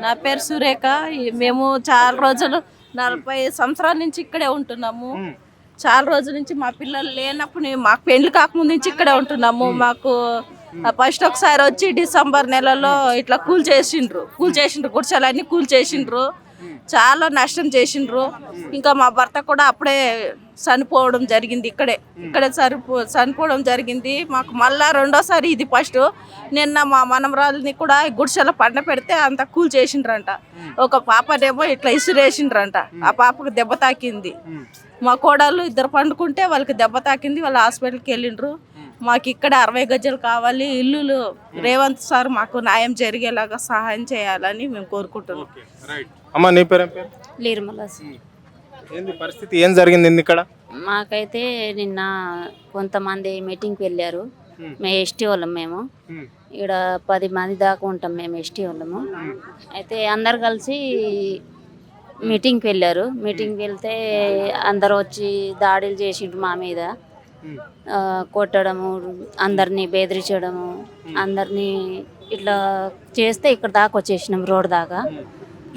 నా పేరు సురేఖ. మేము చాలా రోజులు 40 సంవత్సరాల నుంచి ఇక్కడే ఉంటున్నాము. చాలా రోజుల నుంచి మా పిల్లలు లేనప్పుడు మాకు పెళ్లి కాకముందు నుంచి ఇక్కడే ఉంటున్నాము. మాకు ఫస్ట్ ఒకసారి వచ్చి డిసెంబర్ నెలలో ఇట్లా కూల్ చేసిండ్రు గుడిసెలన్నీ కూల్ చేసిండ్రు. చాలా నష్టం చేసిండ్రు. ఇంకా మా భర్త కూడా అప్పుడే చనిపోవడం జరిగింది. ఇక్కడే చనిపోవడం జరిగింది. మాకు మళ్ళా రెండోసారి ఇది ఫస్ట్. నిన్న మా మనమరాలని కూడా గుడిసెల పండ పెడితే అంత కూల్ చేసిండ్రంట. ఒక పాపనేమో ఇట్లా ఇసురేసిండ్రంట. ఆ పాపకు దెబ్బ తాకింది. మా కోడళ్ళు ఇద్దరు పండుకుంటే వాళ్ళకి దెబ్బ తాకింది. వాళ్ళు హాస్పిటల్కి వెళ్ళిండ్రు. మాకు ఇక్కడ 60 గజాలు కావాలి ఇల్లులు. రేవంత్ సార్ మాకు న్యాయం జరిగేలాగా సహాయం చేయాలని మేము కోరుకుంటున్నాం. అమ్మ నీ పేరు ఏంది పరిస్థితి, ఏం జరిగింది ఇక్కడ? మాకైతే నిన్న కొంతమంది మీటింగ్కి వెళ్ళారు. మేము ఎస్టీ వాళ్ళం. మేము ఇక్కడ 10 మంది దాకా ఉంటాం. మేము ఎస్టీ వాళ్ళము. అయితే అందరు కలిసి మీటింగ్కి వెళ్ళారు. మీటింగ్కి వెళ్తే అందరు వచ్చి దాడులు చేసిండ్రు మా మీద. కొట్టడము, అందరినీ బెదిరించడము, అందరినీ ఇట్లా చేస్తే ఇక్కడ దాకా వచ్చేసినాం.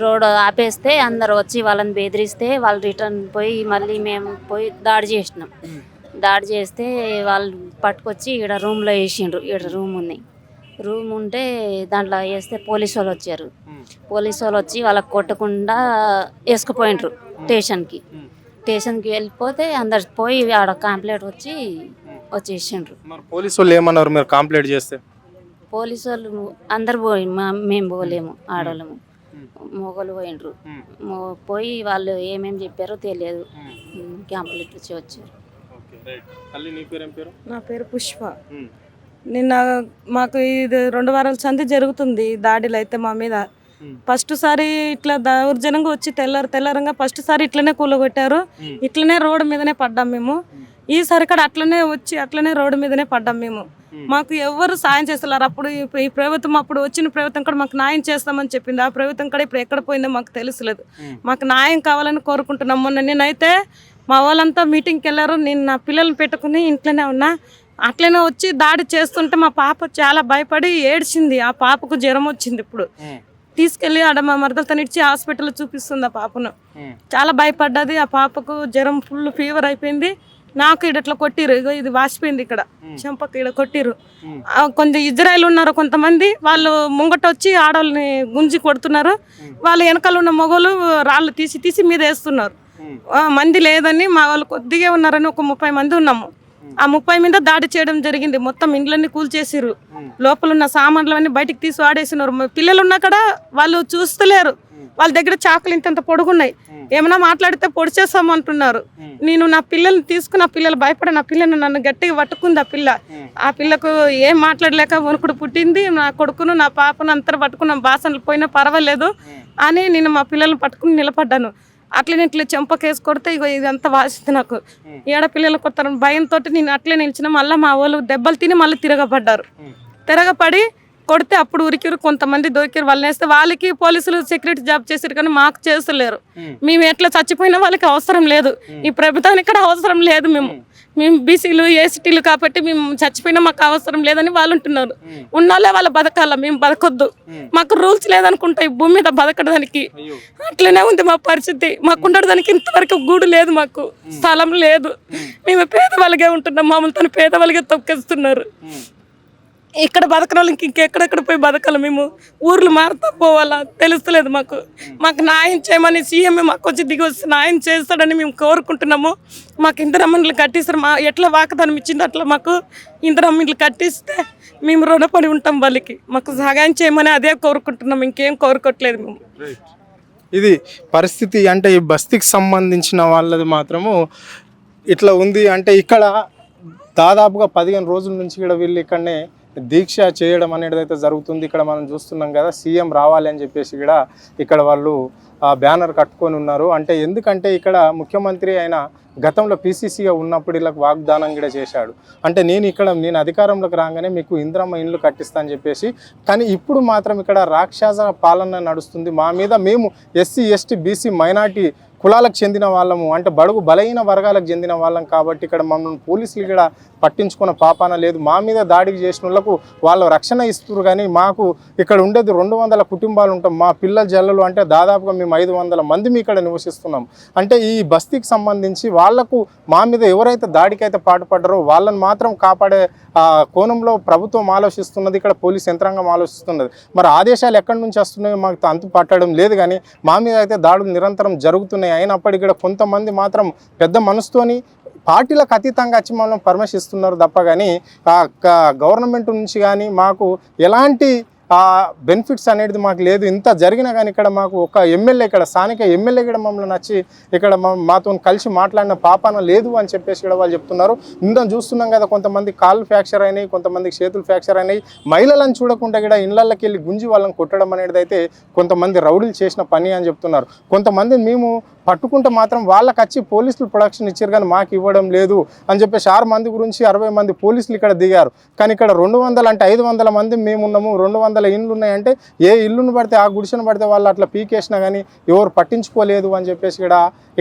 రోడ్ ఆపేస్తే అందరు వచ్చి వాళ్ళని బెదిరిస్తే వాళ్ళు రిటర్న్ పోయి మళ్ళీ మేము పోయి దాడి చేస్తే వాళ్ళు పట్టుకొచ్చి ఇక్కడ రూమ్లో వేసిండ్రు. ఇక్కడ రూమ్ ఉంటే దాంట్లో వేస్తే పోలీసు వాళ్ళు వచ్చారు. పోలీసు వాళ్ళు వచ్చి వాళ్ళకి కొట్టకుండా వేసుకుపోయిండ్రు స్టేషన్కి వెళ్ళిపోతే అందరు పోయి ఆడ కంప్లైంట్ వచ్చేసిండ్రు. పోలీసు వాళ్ళు ఏమన్నారు మీరు కంప్లైంట్ చేస్తే? పోలీసు వాళ్ళు అందరు పోయి మేము పోలేము, ఆడవాళ్ళము, మొగలు పోయిండ్రు. పోయి వాళ్ళు ఏమేమి చెప్పారో తెలియదు. కంప్లైంట్ వచ్చారు. నా పేరు పుష్ప. నిన్న మాకు ఇది 2 వారాల సంధి జరుగుతుంది. దాడిలు అయితే మా మీద ఫస్ట్ సారి ఇట్లా దౌర్జన్యంగా వచ్చి తెల్లారంగా ఫస్ట్ సారి ఇట్లనే కూలగొట్టారు. ఇట్లనే రోడ్డు మీదనే పడ్డాం మేము. ఈసారి కూడా అట్లనే రోడ్డు మీదనే పడ్డాం మేము. మాకు ఎవరు సాయం చేస్తున్నారు. అప్పుడు ఈ ప్రభుత్వం వచ్చిన ప్రభుత్వం కూడా మాకు న్యాయం చేస్తామని చెప్పింది. ఆ ప్రభుత్వం కూడా ఇప్పుడు ఎక్కడ పోయిందో మాకు తెలుసులేదు. మాకు న్యాయం కావాలని కోరుకుంటున్నాం. మొన్న నేనైతే మా వాళ్ళంతా మీటింగ్కి వెళ్ళారు. నేను నా పిల్లల్ని పెట్టుకుని ఇంట్లోనే ఉన్నా. అట్లనే వచ్చి దాడి చేస్తుంటే మా పాప చాలా భయపడి ఏడ్చింది. ఆ పాపకు జ్వరం వచ్చింది. ఇప్పుడు తీసుకెళ్ళి ఆడ మా మరదలతో ఇచ్చి హాస్పిటల్లో చూపిస్తుంది. ఆ పాపను చాలా భయపడ్డది. ఆ పాపకు జ్వరం ఫుల్ ఫీవర్ అయిపోయింది. నాకు ఇట్లా కొట్టిరు. ఇది వాసిపోయింది. ఇక్కడ చెంపకు ఇక్కడ కొట్టిరు. కొంత ఇజ్రాయిల్ ఉన్నారు కొంతమంది. వాళ్ళు ముంగట వచ్చి ఆడవాళ్ళని గుంజి కొడుతున్నారు. వాళ్ళు వెనకాల ఉన్న మొగలు రాళ్ళు తీసి మీద వేస్తున్నారు. మంది లేదని మా వాళ్ళు కొద్దిగా ఉన్నారని ఒక 30 మంది ఉన్నాము. ఆ 30 మీద దాడి చేయడం జరిగింది. మొత్తం ఇండ్లన్నీ కూల్చేసిరు. లోపల ఉన్న సామాన్లన్నీ బయటికి తీసి వాడేసినారు. పిల్లలు ఉన్నా కూడా వాళ్ళు చూస్తలేరు. వాళ్ళ దగ్గర చాకులు ఇంత పొడుగున్నాయి. ఏమైనా మాట్లాడితే పొడి చేస్తాము అంటున్నారు. నేను నా పిల్లల్ని తీసుకుని, ఆ పిల్లలు భయపడి నా పిల్లని నన్ను గట్టిగా పట్టుకుంది. ఆ పిల్లకు ఏం మాట్లాడలేక వణుకుడు పుట్టింది. నా కొడుకును నా పాపను అంతా పట్టుకున్న బాసనలు పోయినా పర్వాలేదు అని నేను మా పిల్లల్ని పట్టుకుని నిలబడ్డాను. అట్లనే ఇట్లా చెంపకేసి కొడితే ఇదంతా వాసింది. నాకు పిల్లలు కొడతారని భయంతో నేను అట్లే నిలిచిన. మళ్ళీ మా వాళ్ళు దెబ్బలు తిని మళ్ళీ తిరగపడి కొడితే అప్పుడు ఉరికిరు. కొంతమంది దొరికిరు. వాళ్ళని వేస్తే వాళ్ళకి పోలీసులు సెక్యూరిటీ జాబ్ చేసారు కానీ మాకు చేస్తలేరు. మేము ఎట్లా చచ్చిపోయినా వాళ్ళకి అవసరం లేదు. ఈ ప్రభుత్వానికి కూడా అవసరం లేదు. మేము బీసీలు ఏసీటీలు కాబట్టి మేము చచ్చిపోయినా మాకు అవసరం లేదని వాళ్ళు ఉంటున్నారు. ఉన్నోళ్ళే వాళ్ళ బతకాల, మేము బతకొద్దు. మాకు రూల్స్ లేదనుకుంటా ఈ భూమి మీద బతకడానికి. అట్లనే ఉంది మా పరిస్థితి. మాకు ఉండడానికి ఇంతవరకు గూడు లేదు, మాకు స్థలం లేదు. మేము పేదవాళ్ళగే ఉంటున్నాం. మమ్మల్ని తను పేదవాళ్ళగే తొక్కేస్తున్నారు. ఇక్కడ బతకని వాళ్ళకి ఇంకెక్కడెక్కడ పోయి బతకాలి. మేము ఊర్లు మారుతా పోవాలా తెలుస్తలేదు. మాకు న్యాయం చేయమని సీఎం మాకు వచ్చి దిగి వస్తే న్యాయం చేస్తాడని మేము కోరుకుంటున్నాము. మాకు ఇందిరమ్మలు కట్టిస్తారు. ఎట్లా వాకదానం ఇచ్చింది అట్లా మాకు ఇందిరమ్మలు కట్టిస్తే మేము రుణపడి ఉంటాం. వాళ్ళకి మాకు సహాయం చేయమని అదే కోరుకుంటున్నాం. ఇంకేం కోరుకోవట్లేదు మేము. ఇది పరిస్థితి. అంటే ఈ బస్తీకి సంబంధించిన వాళ్ళది మాత్రము ఇట్లా ఉంది. అంటే ఇక్కడ దాదాపుగా 15 రోజుల నుంచి కూడా వీళ్ళు ఇక్కడనే దీక్ష చేయడం అనేది అయితే జరుగుతుంది. ఇక్కడ మనం చూస్తున్నాం కదా, సీఎం రావాలి అని చెప్పేసి కూడా ఇక్కడ వాళ్ళు బ్యానర్ కట్టుకొని ఉన్నారు. అంటే ఎందుకంటే ఇక్కడ ముఖ్యమంత్రి అయిన గతంలో పీసీసీగా ఉన్నప్పుడు ఇలా వాగ్దానం కూడా చేశాడు. అంటే నేను అధికారంలోకి రాగానే మీకు ఇందిరమ్మ ఇండ్లు కట్టిస్తా అని చెప్పేసి. కానీ ఇప్పుడు మాత్రం ఇక్కడ రాక్షస పాలన నడుస్తుంది. మా మీద మేము ఎస్సీ ఎస్టీ బీసీ మైనార్టీ కులాలకు చెందిన వాళ్ళము, అంటే బడుగు బలహీన వర్గాలకు చెందిన వాళ్ళం కాబట్టి ఇక్కడ మమ్మల్ని పోలీసులు ఇక్కడ పట్టించుకున్న పాపాన లేదు. మా మీద దాడికి చేసిన వాళ్ళకు వాళ్ళు రక్షణ ఇస్తున్నారు, కానీ మాకు ఇక్కడ ఉండేది 200 కుటుంబాలు ఉంటాం. మా పిల్లల జల్లలు అంటే దాదాపుగా మేము 500 మంది ఇక్కడ నివసిస్తున్నాం. అంటే ఈ బస్తీకి సంబంధించి వాళ్లకు మా మీద ఎవరైతే దాడికైతే పాటుపడ్డారో వాళ్ళని మాత్రం కాపాడే కోణంలో ప్రభుత్వం ఆలోచిస్తున్నది, ఇక్కడ పోలీస్ యంత్రాంగం ఆలోచిస్తున్నది. మరి ఆదేశాలు ఎక్కడి నుంచి వస్తున్నాయో మాకు అంతు పట్టడం లేదు, కానీ మా మీద అయితే దాడులు నిరంతరం జరుగుతున్నాయి. అయినప్పటికీ ఇక్కడ కొంతమంది మాత్రం పెద్ద మనసుతోని పార్టీలకు అతీతంగా వచ్చి మనం పరామర్శిస్తున్నారు తప్ప కానీ గవర్నమెంట్ నుంచి కానీ మాకు ఎలాంటి బెనిఫిట్స్ అనేది మాకు లేదు. ఇంత జరిగినా కానీ ఇక్కడ మాకు ఒక ఎమ్మెల్యే, ఇక్కడ స్థానిక ఎమ్మెల్యే కూడా మమ్మల్ని నచ్చి ఇక్కడ మాతో కలిసి మాట్లాడిన పాపాన లేదు అని చెప్పేసి కూడా వాళ్ళు చెప్తున్నారు. ఇంత చూస్తున్నాం కదా, కొంతమంది కాళ్ళు ఫ్రాక్చర్ అయినాయి, కొంతమందికి చేతులు ఫ్రాక్చర్ అయినాయి. మహిళలను చూడకుండా కూడా ఇళ్లకి వెళ్ళి గుంజి వాళ్ళని కొట్టడం అనేది అయితే కొంతమంది రౌడీలు చేసిన పని అని చెప్తున్నారు. కొంతమంది మేము పట్టుకుంటే మాత్రం వాళ్ళకి వచ్చి పోలీసులు ప్రొడక్షన్ ఇచ్చారు, కానీ మాకు ఇవ్వడం లేదు అని చెప్పేసి 6 మంది గురించి 60 మంది పోలీసులు ఇక్కడ దిగారు. కానీ ఇక్కడ 200 అంటే 500 మంది మేమున్నాము, 200 ఇండ్లు ఉన్నాయంటే ఏ ఇల్లును పడితే ఆ గుడిసెను పడితే వాళ్ళు అట్లా పీకేసినా కానీ ఎవరు పట్టించుకోలేదు అని చెప్పేసి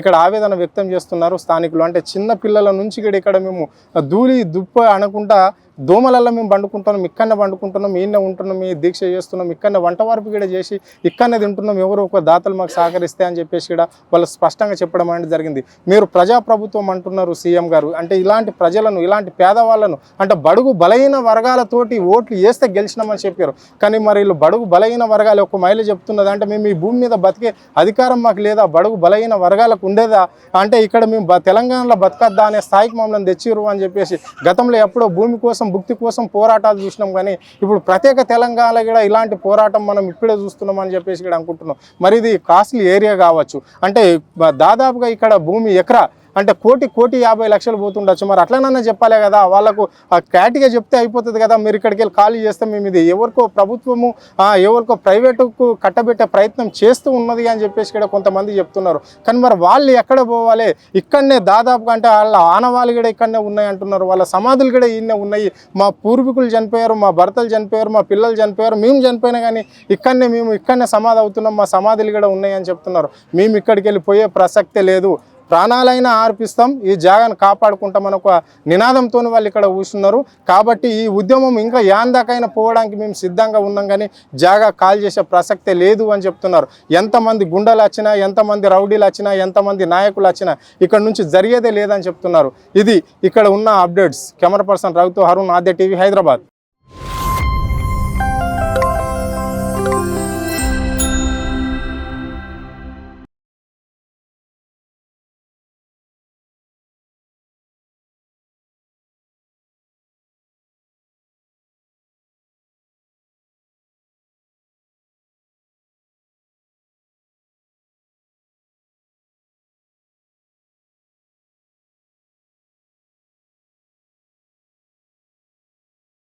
ఇక్కడ ఆవేదన వ్యక్తం చేస్తున్నారు స్థానికులు. అంటే చిన్న పిల్లల నుంచి ఇక్కడ మేము ధూళి దుప్ప అనకుండా దోమలల్లో మేము పండుకుంటున్నాం, ఇక్కడనే పండుకుంటున్నాం, ఈయన ఉంటున్నాం, ఈ దీక్ష చేస్తున్నాం, ఇక్కడనే వంట వార్పు కూడా చేసి ఇక్కడనే తింటున్నాం, ఎవరో ఒక దాతలు మాకు సహకరిస్తే అని చెప్పేసి వాళ్ళు స్పష్టంగా చెప్పడం అనేది జరిగింది. మీరు ప్రజాప్రభుత్వం అంటున్నారు సీఎం గారు, అంటే ఇలాంటి ప్రజలను, ఇలాంటి పేదవాళ్ళను, అంటే బడుగు బలహీన వర్గాలతోటి ఓట్లు వేస్తే గెలిచినామని చెప్పారు. కానీ మరి వీళ్ళు బడుగు బలహీన వర్గాలు, ఒక మహిళ చెప్తున్నది అంటే మేము ఈ భూమి మీద బతికే అధికారం మాకు లేదా, బడుగు బలహీన వర్గాలకు ఉండేదా, అంటే ఇక్కడ మేము తెలంగాణలో బతకద్దా అనే స్థాయికి మమ్మల్ని తెచ్చిరు అని చెప్పేసి గతంలో ఎప్పుడో భూమి కోసం భుక్తి కోసం పోరాటాలు చూసినాం, కానీ ఇప్పుడు ప్రత్యేక తెలంగాణ కూడా ఇలాంటి పోరాటం మనం ఇప్పుడే చూస్తున్నాం అని చెప్పేసి ఇక్కడ అనుకుంటున్నాం. మరి ఇది కాస్ట్లీ ఏరియా కావచ్చు, అంటే దాదాపుగా ఇక్కడ భూమి ఎకరా అంటే 1,50 లక్షలు పోతుండొచ్చు. మరి అట్లనన్నా చెప్పాలి కదా, వాళ్ళకు క్లారిటీగా చెప్తే అయిపోతుంది కదా. మీరు ఇక్కడికి వెళ్ళి ఖాళీ చేస్తే మేము ఇది ఎవరికో ప్రభుత్వము ఎవరికో ప్రైవేటుకు కట్టబెట్టే ప్రయత్నం చేస్తూ ఉన్నది అని చెప్పేసి కూడా కొంతమంది చెప్తున్నారు. కానీ మరి వాళ్ళు ఎక్కడ పోవాలి, ఇక్కడనే దాదాపుగా అంటే వాళ్ళ ఆనవాళ్ళు కూడా ఇక్కడనే ఉన్నాయి అంటున్నారు, వాళ్ళ సమాధులు కూడా ఈయనే ఉన్నాయి. మా పూర్వీకులు చనిపోయారు, మా భర్తలు చనిపోయారు, మా పిల్లలు చనిపోయారు, మేము చనిపోయినా కానీ మేము ఇక్కడనే సమాధి అవుతున్నాం, మా సమాధులు కూడా ఉన్నాయి అని చెప్తున్నారు. మేము ఇక్కడికి వెళ్ళి పోయే ప్రసక్తే లేదు, ప్రాణాలైనా అర్పిస్తాం, ఈ జాగాను కాపాడుకుంటామని ఒక నినాదంతో వాళ్ళు ఇక్కడ కూర్చున్నారు. కాబట్టి ఈ ఉద్యమం ఇంకా యాందాకైనా పోవడానికి మేము సిద్ధంగా ఉన్నాం, కానీ జాగా కాల్ చేసే ప్రసక్తే లేదు అని చెప్తున్నారు. ఎంతమంది గుండెలు వచ్చినా, ఎంతమంది రౌడీలు వచ్చినా, ఎంతమంది నాయకులు వచ్చినా ఇక్కడ నుంచి జరిగేదే లేదని చెప్తున్నారు. ఇది ఇక్కడ ఉన్న అప్డేట్స్. కెమెరా పర్సన్ రవితో, హరుణ్, ఆద్య టీవీ, హైదరాబాద్.